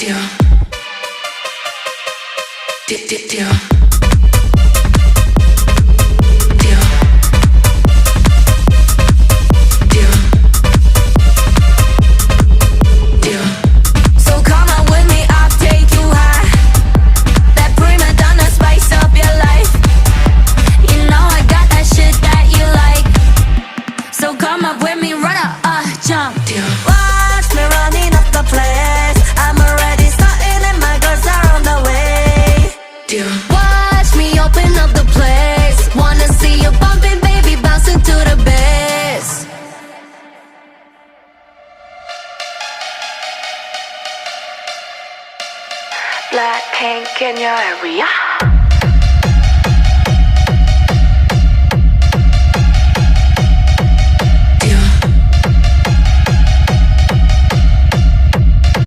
deal, deal, deal, deal. Watch me open up the place. Wanna see you bumping, baby, bouncing to the bass. Black pink in your area.